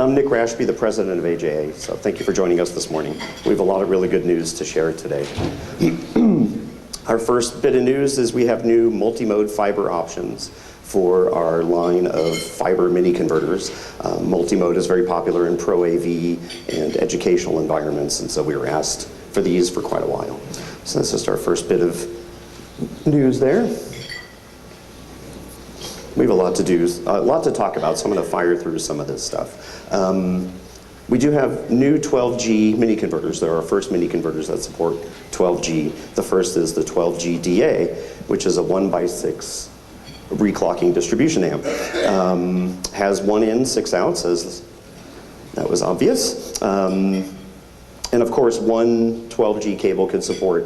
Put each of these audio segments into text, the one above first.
And I'm Nick Rashby, the president of AJA, so thank you for joining us this morning. We have a lot of really good news to share today. Our first bit of news is we have new multi-mode fiber options for our line of fiber mini converters. Multi-mode is very popular in Pro AV and educational environments, and so we were asked for these for quite a while. So that's just our first bit of news there. We have a lot to talk about, so I'm going to fire through some of this stuff. We do have new 12G mini converters. They're our first mini converters that support 12G. The first is the 12G DA, which is a 1x6 reclocking distribution amp. Has 1 in, 6 outs, as that was obvious. And of course, one 12G cable can support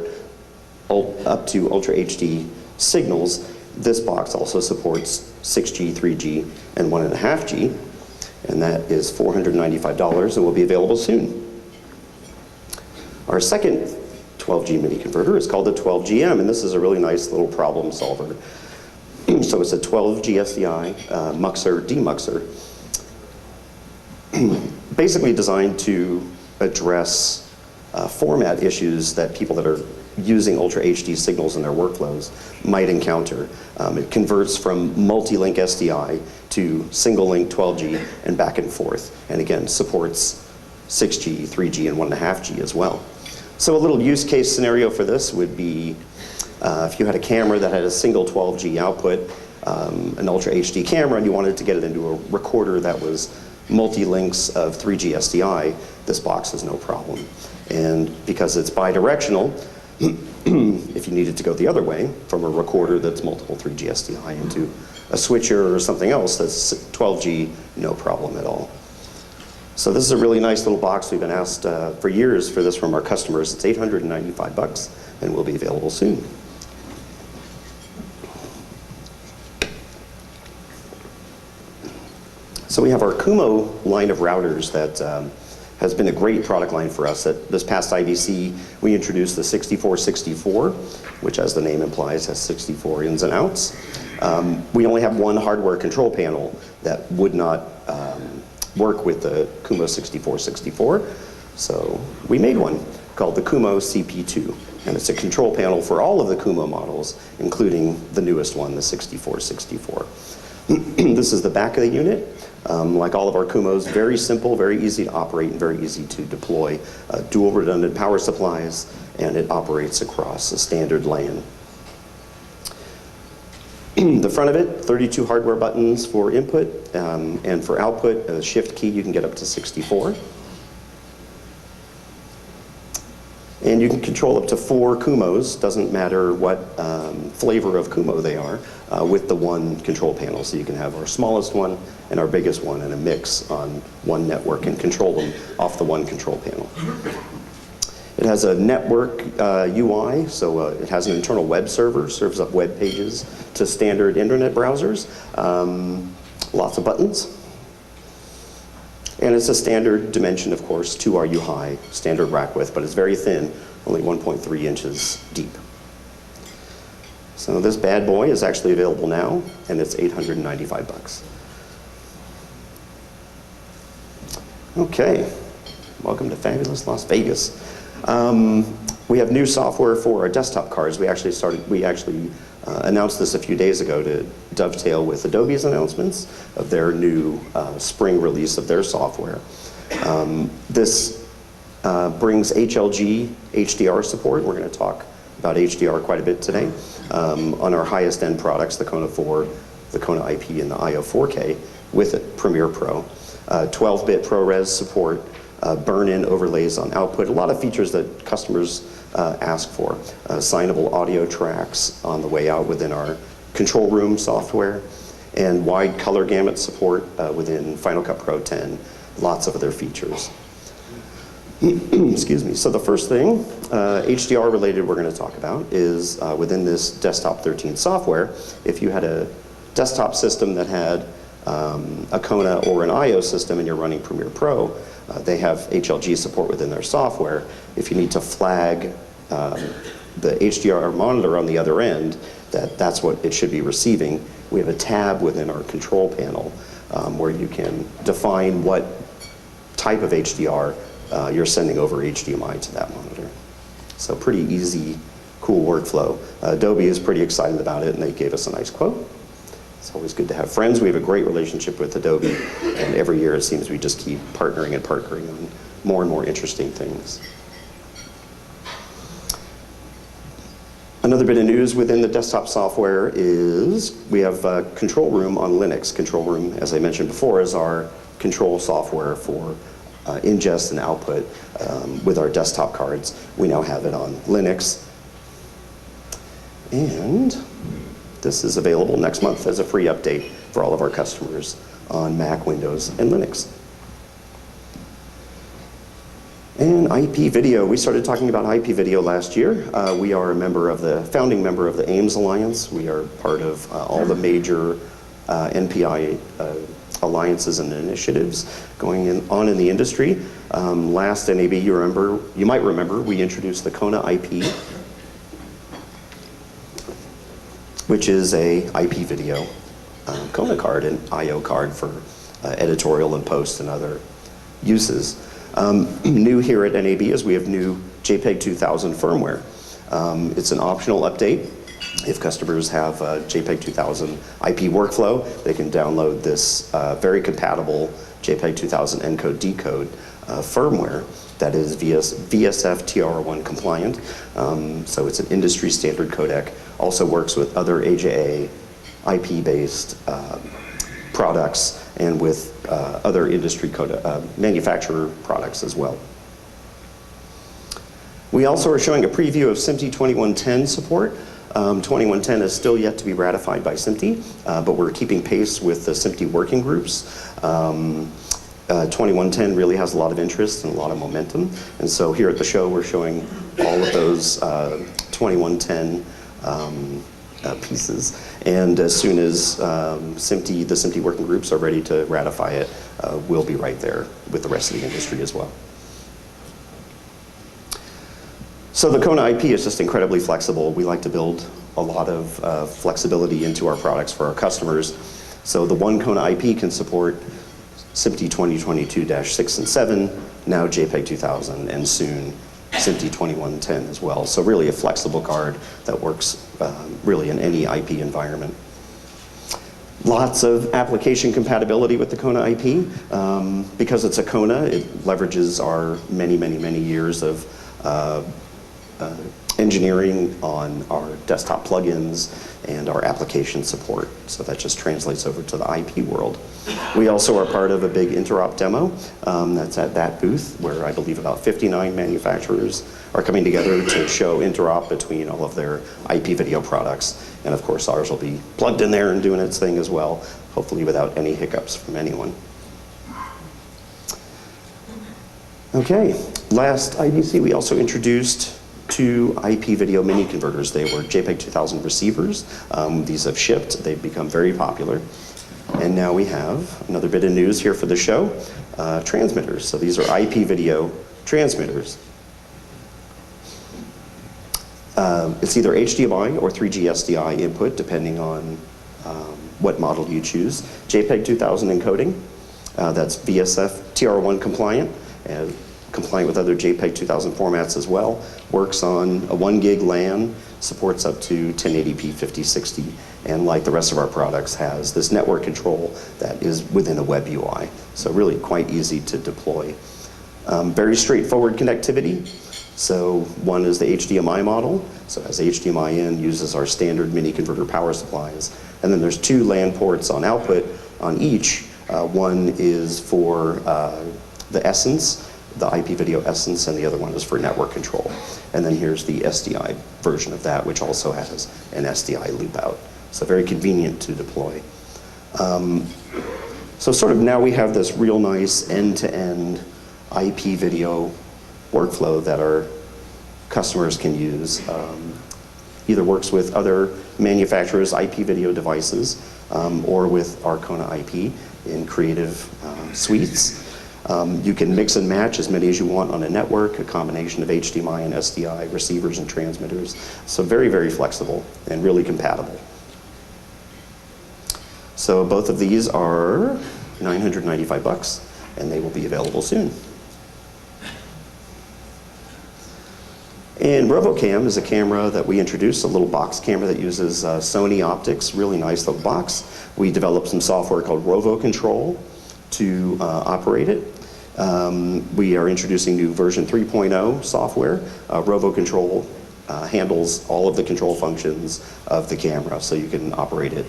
up to Ultra HD signals. This box also supports 6G, 3G, and 1.5G, and that is $495 and will be available soon. Our second 12G mini converter is called the 12GM, and this is a really nice little problem solver. So it's a 12G SDI muxer, demuxer, basically designed to address format issues that people that are using Ultra HD signals in their workflows might encounter. It converts from multi-link SDI to single-link 12G and back and forth, and again supports 6G, 3G, and 1.5G as well. So a little use case scenario for this would be if you had a camera that had a single 12G output, an Ultra HD camera, and you wanted to get it into a recorder that was multi-links of 3G SDI, this box is no problem. And because it's bidirectional, if you needed to go the other way from a recorder that's multiple 3G SDI into a switcher or something else that's 12G, no problem at all. So this is a really nice little box. We've been asked for years for this from our customers. It's $895 and will be available soon. So we have our Kumo line of routers that has been a great product line for us. At this past IBC, we introduced the 6464, which, as the name implies, has 64 ins and outs. We only have one hardware control panel that would not work with the Kumo 6464, so we made one called the Kumo CP2, and it's a control panel for all of the Kumo models, including the newest one, the 6464. This is the back of the unit. Like all of our Kumos, very simple, very easy to operate, and very easy to deploy. Dual redundant power supplies, and it operates across a standard LAN. The front of it, 32 hardware buttons for input, and for output, a shift key, you can get up to 64. And you can control up to 4 Kumos, doesn't matter what flavor of Kumo they are, with the one control panel. So you can have our smallest one and our biggest one in a mix on one network and control them off the one control panel. It has a network UI, so it has an internal web server, serves up web pages to standard internet browsers. Lots of buttons. And it's a standard dimension, of course, 2 RU high, standard rack width, but it's very thin, only 1.3 inches deep. So this bad boy is actually available now, and it's $895. Okay, welcome to fabulous Las Vegas. We have new software for our desktop cards. We actually announced this a few days ago to dovetail with Adobe's announcements of their new spring release of their software. This brings HLG HDR support. We're going to talk about HDR quite a bit today on our highest end products, the Kona 4, the Kona IP, and the IO 4K with it, Premiere Pro. 12-bit ProRes support, burn-in overlays on output, a lot of features that customers ask for. Signable audio tracks on the way out within our control room software, and wide color gamut support within Final Cut Pro 10, lots of other features. Excuse me. So the first thing, HDR related, we're going to talk about is within this Desktop 13 software, if you had a desktop system that had a Kona or an IO system and you're running Premiere Pro, they have HLG support within their software. If you need to flag the HDR monitor on the other end, that's what it should be receiving. We have a tab within our control panel where you can define what type of HDR, you're sending over HDMI to that monitor. So pretty easy, cool workflow. Adobe is pretty excited about it, and they gave us a nice quote. It's always good to have friends. We have a great relationship with Adobe, and every year it seems we just keep partnering and partnering on more and more interesting things. Another bit of news within the desktop software is we have Control Room on Linux. Control Room, as I mentioned before, is our control software for ingest and output with our desktop cards. We now have it on Linux. And this is available next month as a free update for all of our customers on Mac, Windows, and Linux. And IP video, we started talking about IP video last year. We are a founding member of the AIMS Alliance. We are part of all the major NPI alliances and initiatives going on in the industry. Last NAB, you might remember, we introduced the Kona IP, which is a IP video Kona card, an I/O card for editorial and post and other uses. New here at NAB is we have new JPEG 2000 firmware. It's an optional update. If customers have a JPEG 2000 IP workflow, they can download this very compatible JPEG 2000 encode decode firmware that is VSF TR1 compliant. So it's an industry standard codec. Also works with other AJA IP-based products and with other industry manufacturer products as well. We also are showing a preview of SMPTE 2110 support. 2110 is still yet to be ratified by SMPTE, but we're keeping pace with the SMPTE working groups. 2110 really has a lot of interest and a lot of momentum, and so here at the show we're showing all of those 2110 pieces, and as soon as the SMPTE working groups are ready to ratify it, we'll be right there with the rest of the industry as well. So the Kona IP is just incredibly flexible. We like to build a lot of flexibility into our products for our customers. So the one Kona IP can support SMPTE 2022-6 and 7, now JPEG 2000, and soon SMPTE 2110 as well. So really a flexible card that works really in any IP environment. Lots of application compatibility with the Kona IP. Because it's a Kona, it leverages our many years of engineering on our desktop plugins and our application support. So that just translates over to the IP world. We also are part of a big interop demo that's at that booth, where I believe about 59 manufacturers are coming together to show interop between all of their IP video products. And of course ours will be plugged in there and doing its thing as well, hopefully without any hiccups from anyone. Okay, last IBC we also introduced two IP video mini converters. They were JPEG 2000 receivers. These have shipped. They've become very popular. And now we have another bit of news here for the show, transmitters. So these are IP video transmitters. It's either HDMI or 3G SDI input, depending on what model you choose. JPEG 2000 encoding, that's VSF TR1 compliant, and compliant with other JPEG 2000 formats as well. Works on a 1 gig LAN, supports up to 1080p 5060, and like the rest of our products has this network control that is within a web UI. So really quite easy to deploy. Very straightforward connectivity. So one is the HDMI model. So as HDMI in, uses our standard mini converter power supplies. And then there's two LAN ports on output on each. One is for the Essence, the IP video Essence, and the other one is for network control. And then here's the SDI version of that, which also has an SDI loop out. So very convenient to deploy. So sort of now we have this real nice end-to-end IP video workflow that our customers can use. Either works with other manufacturers' IP video devices or with our Kona IP in creative suites. You can mix and match as many as you want on a network, a combination of HDMI and SDI receivers and transmitters. So very flexible and really compatible. So both of these are $995. and they will be available soon. And RovoCam is a camera that we introduced, a little box camera that uses Sony optics, really nice little box. We developed some software called RovoControl to operate it. We are introducing new version 3.0 software. RovoControl handles all of the control functions of the camera, so you can operate it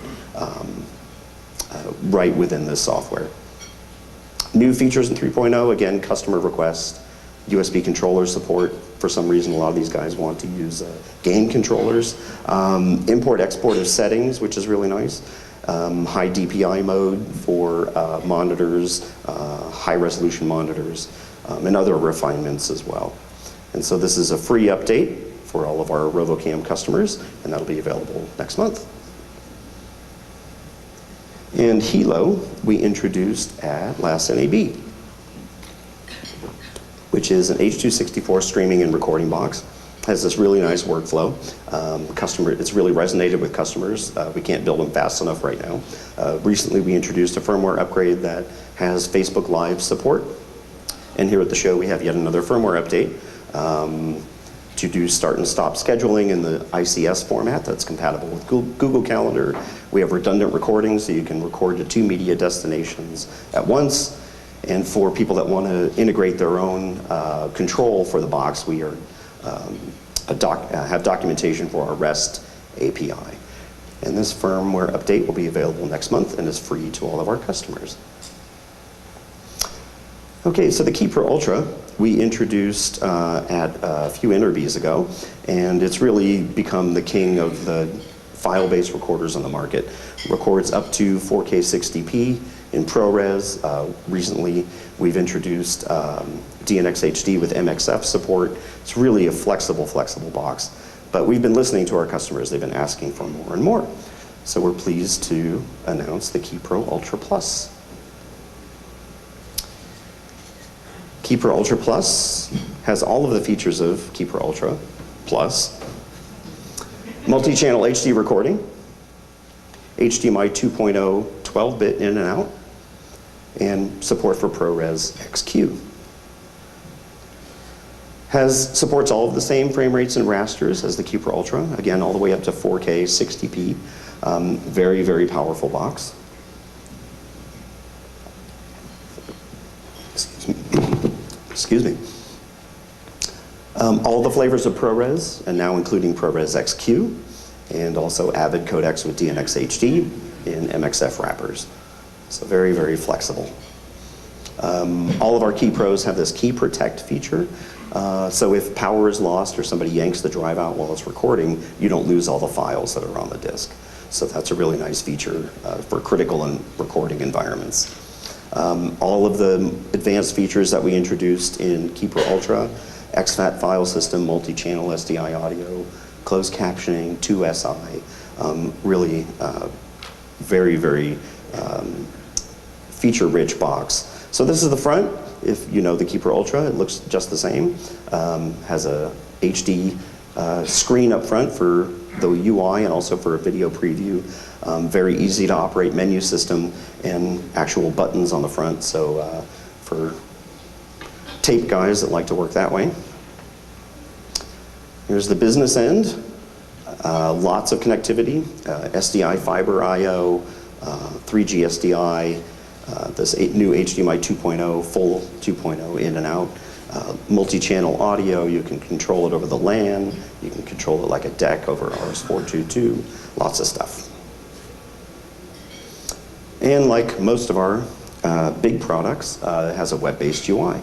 right within this software. New features in 3.0, again, customer request, USB controller support. For some reason, a lot of these guys want to use game controllers. Import-export of settings, which is really nice. High DPI mode for monitors, high-resolution monitors, and other refinements as well. And so this is a free update for all of our RovoCam customers, and that'll be available next month. And Hilo, we introduced at last NAB, which is an H.264 streaming and recording box. Has this really nice workflow. It's really resonated with customers. We can't build them fast enough right now. Recently, we introduced a firmware upgrade that has Facebook Live support. And here at the show, we have yet another firmware update to do start and stop scheduling in the ICS format that's compatible with Google Calendar. We have redundant recording, so you can record to 2 media destinations at once. And for people that want to integrate their own control for the box, we are have documentation for our REST API. And this firmware update will be available next month and is free to all of our customers. Okay, so the KeyPro Ultra we introduced at a few interviews ago, and it's really become the king of the file-based recorders on the market. Records up to 4K 60p in ProRes. Recently, we've introduced DNX HD with MXF support. It's really a flexible box. But we've been listening to our customers. They've been asking for more and more. So we're pleased to announce the KeyPro Ultra Plus. KeyPro Ultra Plus has all of the features of KeyPro Ultra Plus. Multi-channel HD recording, HDMI 2.0 12-bit in and out, and support for ProRes XQ. Supports all of the same frame rates and rasters as the KeyPro Ultra, again, all the way up to 4K 60p. Very, very powerful box. Excuse me. All the flavors of ProRes, and now including ProRes XQ, and also Avid codecs with DNX HD in MXF wrappers. So very, very flexible. All of our KeyPros have this Key Protect feature. So if power is lost or somebody yanks the drive out while it's recording, you don't lose all the files that are on the disk. So that's a really nice feature for critical and recording environments. All of the advanced features that we introduced in KeyPro Ultra, exFAT file system, multi-channel SDI audio, closed captioning, 2SI, really very, very feature-rich box. So this is the front. If you know the KeyPro Ultra, it looks just the same. Has a HD screen up front for the UI and also for a video preview. Very easy to operate menu system and actual buttons on the front. So for tape guys that like to work that way. Here's the business end. Lots of connectivity, SDI fiber I/O, 3G SDI, this new HDMI 2.0, full 2.0 in and out, multi-channel audio. You can control it over the LAN. You can control it like a DEC over RS422, lots of stuff. And like most of our big products, it has a web-based UI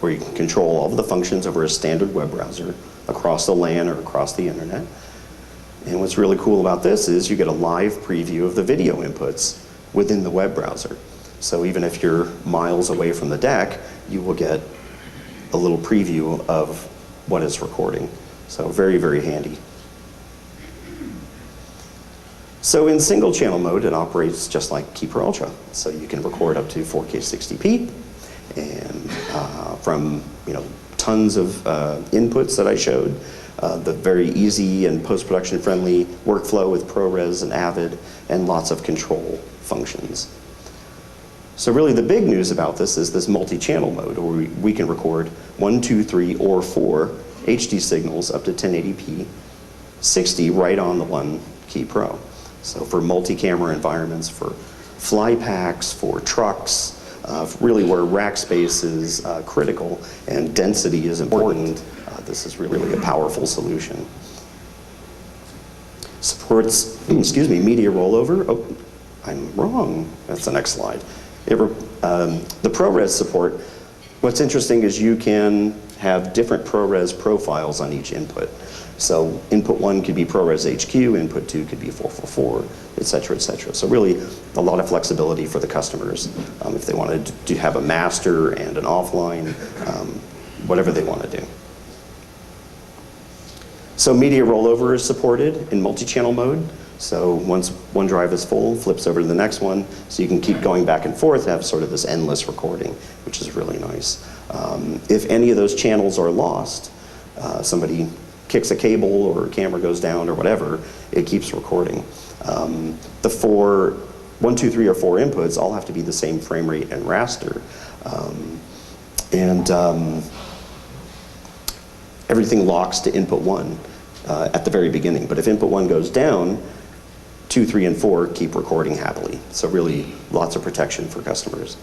where you can control all of the functions over a standard web browser across the LAN or across the internet. And what's really cool about this is you get a live preview of the video inputs within the web browser. So even if you're miles away from the DEC, you will get a little preview of what it's recording. So very, very handy. So in single channel mode, it operates just like KeyPro Ultra. So you can record up to 4K 60p and from tons of inputs that I showed, the very easy and post-production friendly workflow with ProRes and Avid, and lots of control functions. So really the big news about this is this multi-channel mode, where we can record 1, 2, 3, or 4 HD signals up to 1080p, 60 right on the One Key Pro. So for multi-camera environments, for fly packs, for trucks, really where rack space is critical and density is important, this is really a powerful solution. Supports, excuse me, media rollover. Oh, I'm wrong. That's the next slide. The ProRes support, what's interesting is you can have different ProRes profiles on each input. So input 1 could be ProRes HQ, input 2 could be 444, et cetera, et cetera. So really a lot of flexibility for the customers if they wanted to have a master and an offline, whatever they want to do. So media rollover is supported in multi-channel mode. So once one drive is full, flips over to the next one, so you can keep going back and forth, have sort of this endless recording, which is really nice. If any of those channels are lost, somebody kicks a cable or a camera goes down or whatever, it keeps recording. The 1, 2, 3, or 4 inputs all have to be the same frame rate and raster. Everything locks to input 1 at the very beginning. But if input 1 goes down, 2, 3, and 4 keep recording happily. So really lots of protection for customers.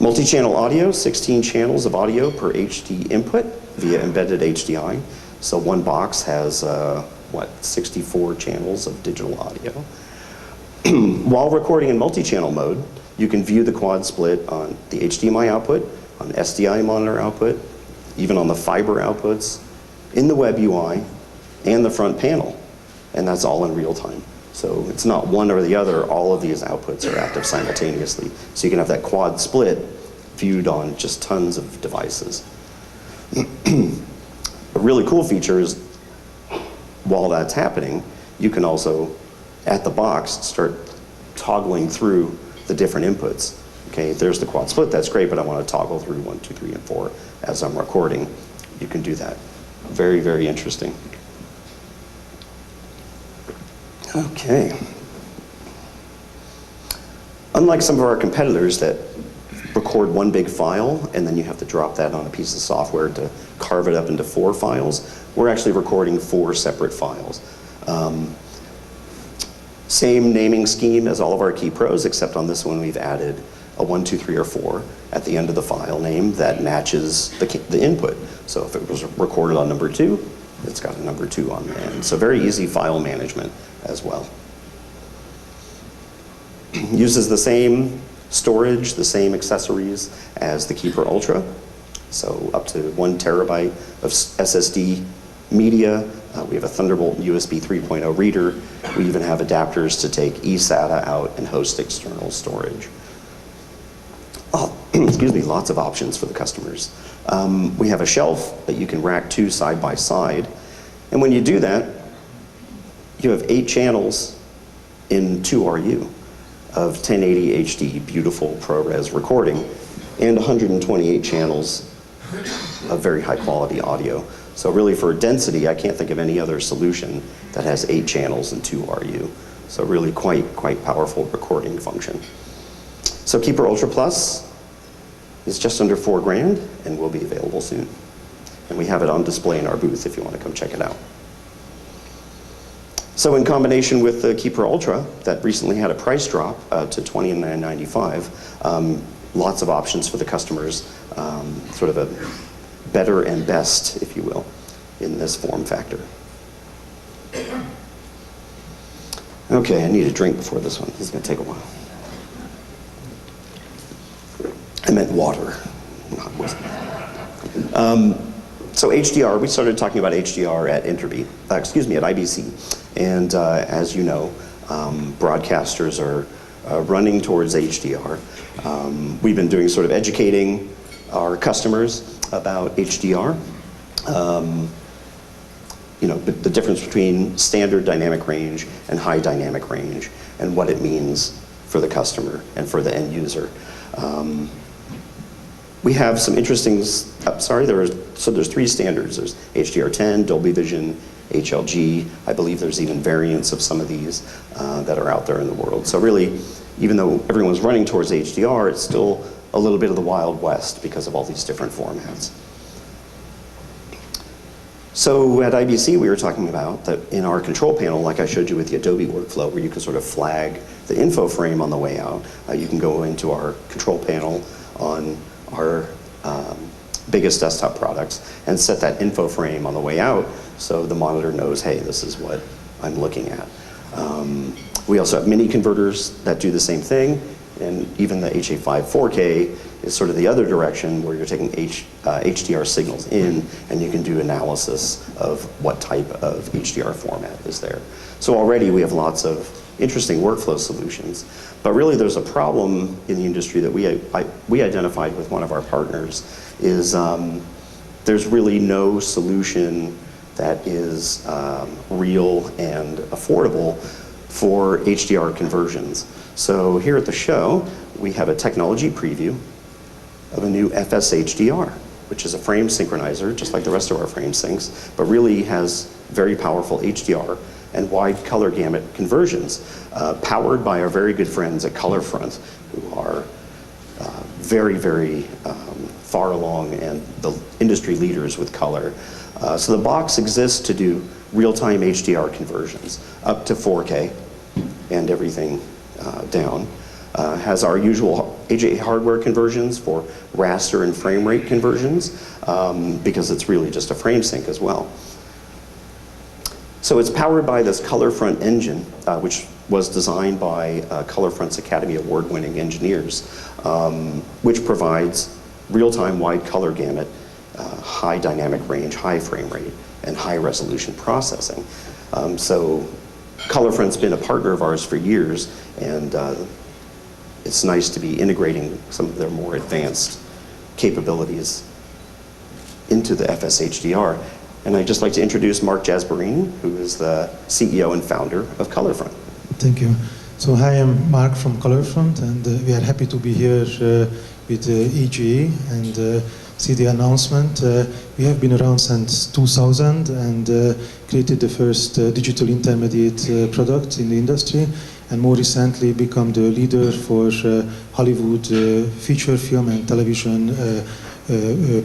Multi-channel audio, 16 channels of audio per HD input via embedded HDI. So one box has, 64 channels of digital audio. While recording in multi-channel mode, you can view the quad split on the HDMI output, on SDI monitor output, even on the fiber outputs, in the web UI, and the front panel. And that's all in real time. So it's not one or the other, all of these outputs are active simultaneously. So you can have that quad split viewed on just tons of devices. A really cool feature is, while that's happening, you can also, at the box, start toggling through the different inputs. Okay, there's the quad split, that's great, but I want to toggle through 1, 2, 3, and 4 as I'm recording. You can do that. Very, very interesting. Okay. Unlike some of our competitors that record one big file and then you have to drop that on a piece of software to carve it up into 4 files, we're actually recording 4 separate files. Same naming scheme as all of our Key Pros, except on this one we've added a 1, 2, 3, or 4 at the end of the file name that matches the input. So if it was recorded on number 2, it's got a number 2 on the end. So very easy file management as well. Uses the same storage, the same accessories as the Key Pro Ultra. So up to 1 terabyte of SSD media. We have a Thunderbolt USB 3.0 reader. We even have adapters to take eSATA out and host external storage. Oh, excuse me, lots of options for the customers. We have a shelf that you can rack 2 side by side. And when you do that, you have 8 channels in 2RU of 1080 HD, beautiful ProRes recording, and 128 channels of very high quality audio. So really for density, I can't think of any other solution that has 8 channels in 2RU. So really quite powerful recording function. So Key Pro Ultra Plus is just under $4,000 and will be available soon. And we have it on display in our booth if you want to come check it out. So in combination with the Key Pro Ultra, that recently had a price drop to $29.95, lots of options for the customers, sort of a better and best, if you will, in this form factor. Okay, I need a drink before this one. This is going to take a while. I meant water, not whiskey. So HDR, we started talking about HDR at at IBC. And as you know, broadcasters are running towards HDR. We've been doing sort of educating our customers about HDR. The difference between standard dynamic range and high dynamic range and what it means for the customer and for the end user. We have some interesting, there's 3 standards. There's HDR10, Dolby Vision, HLG. I believe there's even variants of some of these that are out there in the world. So really, even though everyone's running towards HDR, it's still a little bit of the Wild West because of all these different formats. So at IBC, we were talking about that in our control panel, like I showed you with the Adobe workflow, where you can sort of flag the info frame on the way out. You can go into our control panel on our biggest desktop products and set that info frame on the way out so the monitor knows, hey, this is what I'm looking at. We also have mini converters that do the same thing, and even the HA5 4K is sort of the other direction where you're taking HDR signals in and you can do analysis of what type of HDR format is there. So already we have lots of interesting workflow solutions, but really there's a problem in the industry that we identified with one of our partners is there's really no solution that is real and affordable for HDR conversions. So here at the show, we have a technology preview of a new FS-HDR, which is a frame synchronizer, just like the rest of our frame syncs, but really has very powerful HDR and wide color gamut conversions, powered by our very good friends at ColorFront, who are very, very far along and the industry leaders with color. So the box exists to do real-time HDR conversions up to 4K and everything down. Has our usual AJ hardware conversions for raster and frame rate conversions because it's really just a frame sync as well. So it's powered by this ColorFront engine, which was designed by ColorFront's Academy Award-winning engineers, which provides real-time wide color gamut, high dynamic range, high frame rate, and high resolution processing. So ColorFront's been a partner of ours for years, and it's nice to be integrating some of their more advanced capabilities into the FS-HDR. And I'd just like to introduce Mark Jasperini, who is the CEO and founder of ColorFront. Thank you. So hi, I'm Mark from ColorFront, and we are happy to be here with EGE and see the announcement. We have been around since 2000 and created the first digital intermediate product in the industry, and more recently become the leader for Hollywood feature film and television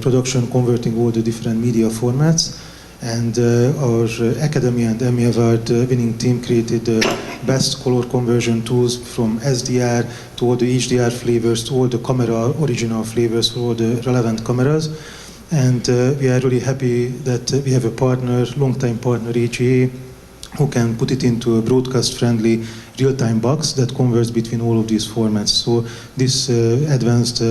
production, converting all the different media formats. And our Academy and Emmy Award winning team created the best color conversion tools from SDR to all the HDR flavors to all the camera original flavors for all the relevant cameras. And we are really happy that we have a partner, long-time partner, EGE, who can put it into a broadcast-friendly real-time box that converts between all of these formats. So this advanced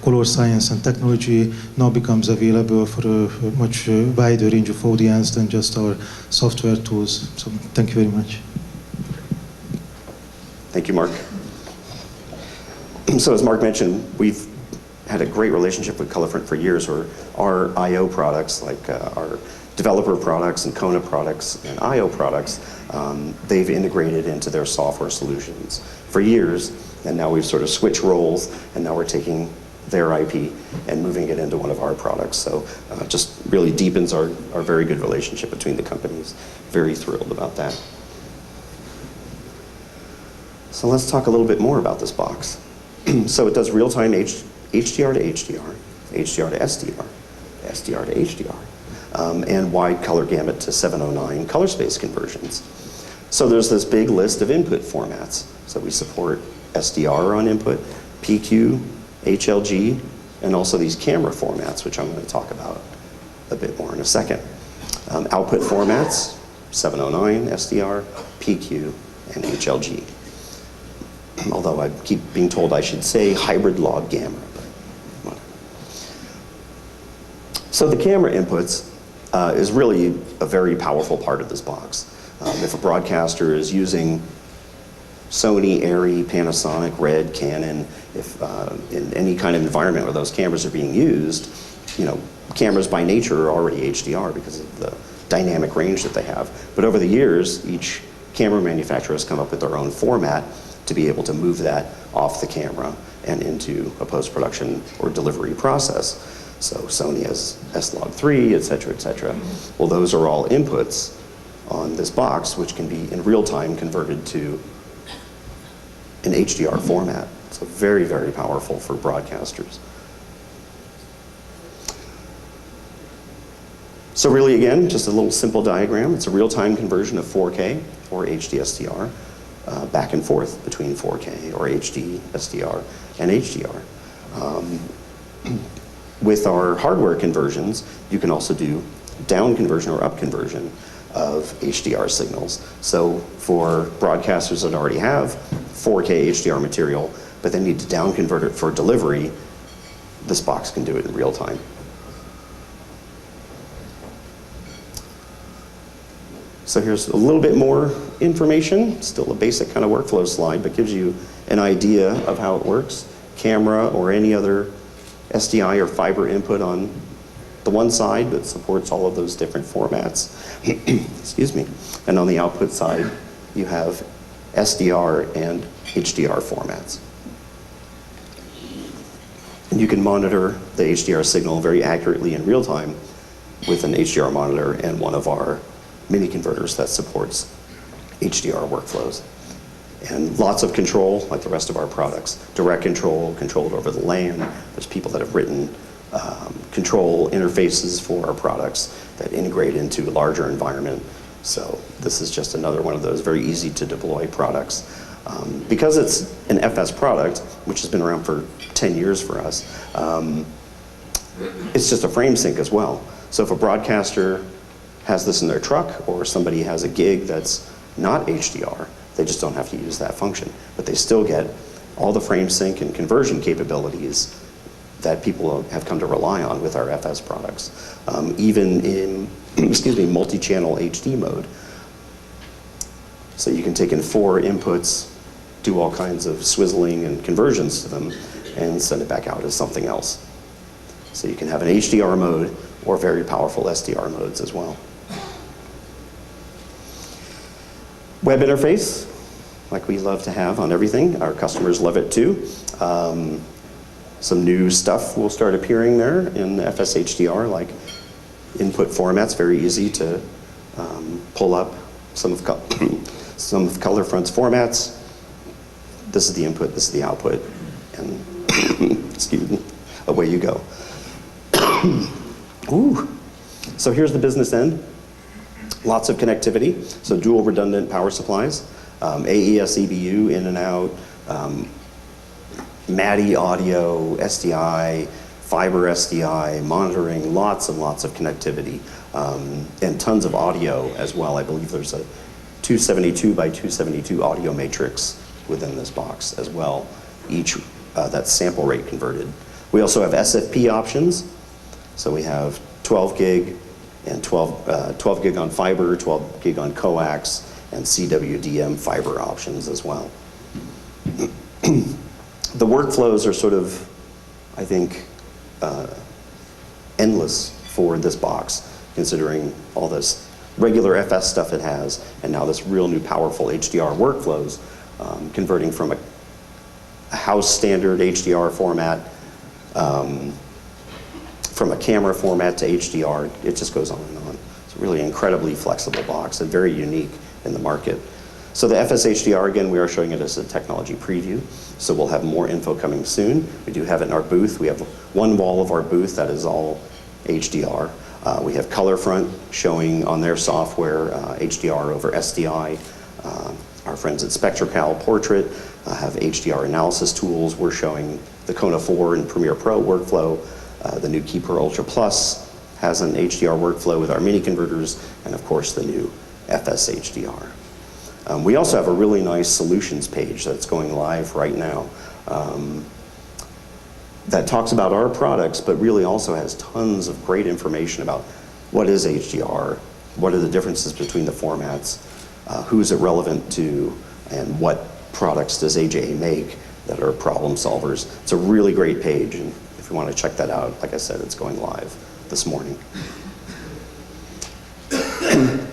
color science and technology now becomes available for a much wider range of audience than just our software tools. So thank you very much. Thank you, Mark. So as Mark mentioned, we've had a great relationship with ColorFront for years, where our I/O products, like our developer products and Kona products and I/O products, they've integrated into their software solutions for years, and now we've sort of switched roles, and now we're taking their IP and moving it into one of our products. So just really deepens our very good relationship between the companies. Very thrilled about that. So let's talk a little bit more about this box. So it does real-time HDR to HDR, HDR to SDR, SDR to HDR. And wide color gamut to 709 color space conversions. So there's this big list of input formats. So we support SDR on input, PQ, HLG, and also these camera formats, which I'm going to talk about a bit more in a second. Output formats, 709, SDR, PQ, and HLG. Although I keep being told I should say hybrid log gamma. But so the camera inputs is really a very powerful part of this box. If a broadcaster is using Sony, Arri, Panasonic, Red, Canon, if in any kind of environment where those cameras are being used, you know, cameras by nature are already HDR because of the dynamic range that they have. But over the years, each camera manufacturer has come up with their own format to be able to move that off the camera and into a post-production or delivery process. So Sony has S-Log3, et cetera, et cetera. Well, those are all inputs on this box, which can be in real time converted to in HDR format. So very, very powerful for broadcasters. So really, again, just a little simple diagram. It's a real-time conversion of 4K or HD SDR back and forth between 4K or HD SDR and HDR. With our hardware conversions, you can also do down conversion or up conversion of HDR signals. So for broadcasters that already have 4K HDR material, but they need to down convert it for delivery, this box can do it in real time. So here's a little bit more information, still a basic kind of workflow slide, but gives you an idea of how it works. Camera or any other SDI or fiber input on the one side that supports all of those different formats. Excuse me. And on the output side, you have SDR and HDR formats. And you can monitor the HDR signal very accurately in real time with an HDR monitor and one of our mini converters that supports HDR workflows. And lots of control, like the rest of our products. Direct control, controlled over the LAN. There's people that have written control interfaces for our products that integrate into a larger environment. So this is just another one of those very easy to deploy products. Because it's an FS product, which has been around for 10 years for us, it's just a frame sync as well. So if a broadcaster has this in their truck or somebody has a gig that's not HDR, they just don't have to use that function. But they still get all the frame sync and conversion capabilities that people have come to rely on with our FS products. Even in, excuse me, multi-channel HD mode. So you can take in 4 inputs, do all kinds of swizzling and conversions to them, and send it back out as something else. So you can have an HDR mode or very powerful SDR modes as well. Web interface, like we love to have on everything. Our customers love it too. Some new stuff will start appearing there in FS HDR, like input formats, very easy to pull up some of ColorFront's formats. This is the input, this is the output, and excuse me, away you go. Ooh. So here's the business end. Lots of connectivity, so dual redundant power supplies, AES EBU in and out, MADI audio, SDI, fiber SDI, monitoring, lots and lots of connectivity, and tons of audio as well. I believe there's a 272 by 272 audio matrix within this box as well, each that's sample rate converted. We also have SFP options, so we have 12 gig and 12 gig on fiber, 12 gig on coax, and CWDM fiber options as well. The workflows are sort of, I think, endless for this box, considering all this regular FS stuff it has, and now this real new powerful HDR workflows, converting from a house standard HDR format, from a camera format to HDR, it just goes on and on. It's a really incredibly flexible box and very unique in the market. So the FS HDR, again, we are showing it as a technology preview, so we'll have more info coming soon. We do have it in our booth. We have one wall of our booth that is all HDR. We have ColorFront showing on their software HDR over SDI. Our friends at SpectraCal Portrait have HDR analysis tools. We're showing the Kona 4 and Premiere Pro workflow. The new Keeper Ultra Plus has an HDR workflow with our mini converters, and of course the new FS HDR. We also have a really nice solutions page that's going live right now that talks about our products, but really also has tons of great information about what is HDR, what are the differences between the formats, who is it relevant to, and what products does AJA make that are problem solvers. It's a really great page, and if you want to check that out, like I said, it's going live this morning.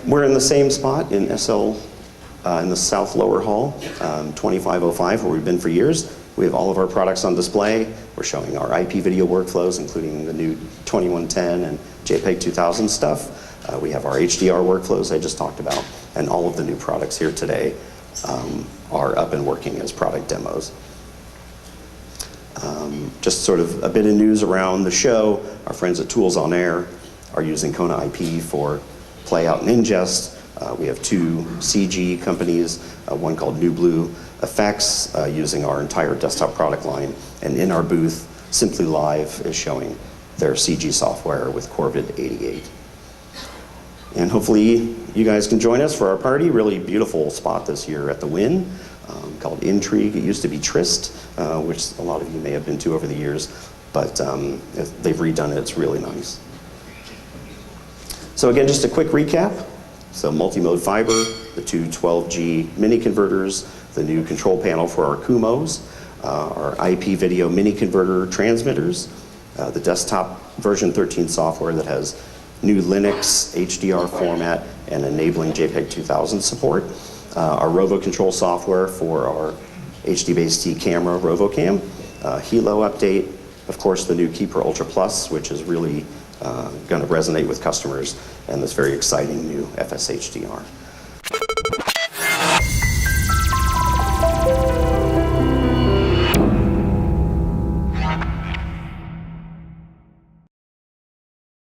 We're in the same spot in SL, in the South Lower Hall, 2505, where we've been for years. We have all of our products on display. We're showing our IP video workflows, including the new 2110 and JPEG 2000 stuff. We have our HDR workflows I just talked about, and all of the new products here today are up and working as product demos. Just sort of a bit of news around the show. Our friends at Tools on Air are using Kona IP for playout and ingest. We have two CG companies, one called New Blue Effects, using our entire desktop product line. And in our booth, Simply Live is showing their CG software with Corvid 88. And hopefully you guys can join us for our party. Really beautiful spot this year at the Wynn, called Intrigue. It used to be Tryst, which a lot of you may have been to over the years, but they've redone it. It's really nice. So again, just a quick recap. So multi-mode fiber, the two 12G mini converters, the new control panel for our Kumos, our IP video mini converter transmitters, the desktop version 13 software that has new Linux HDR format and enabling JPEG 2000 support, our Rovo control software for our HD-based camera RovoCam, Hilo update, of course the new Keeper Ultra Plus, which is really going to resonate with customers, and this very exciting new FSHDR.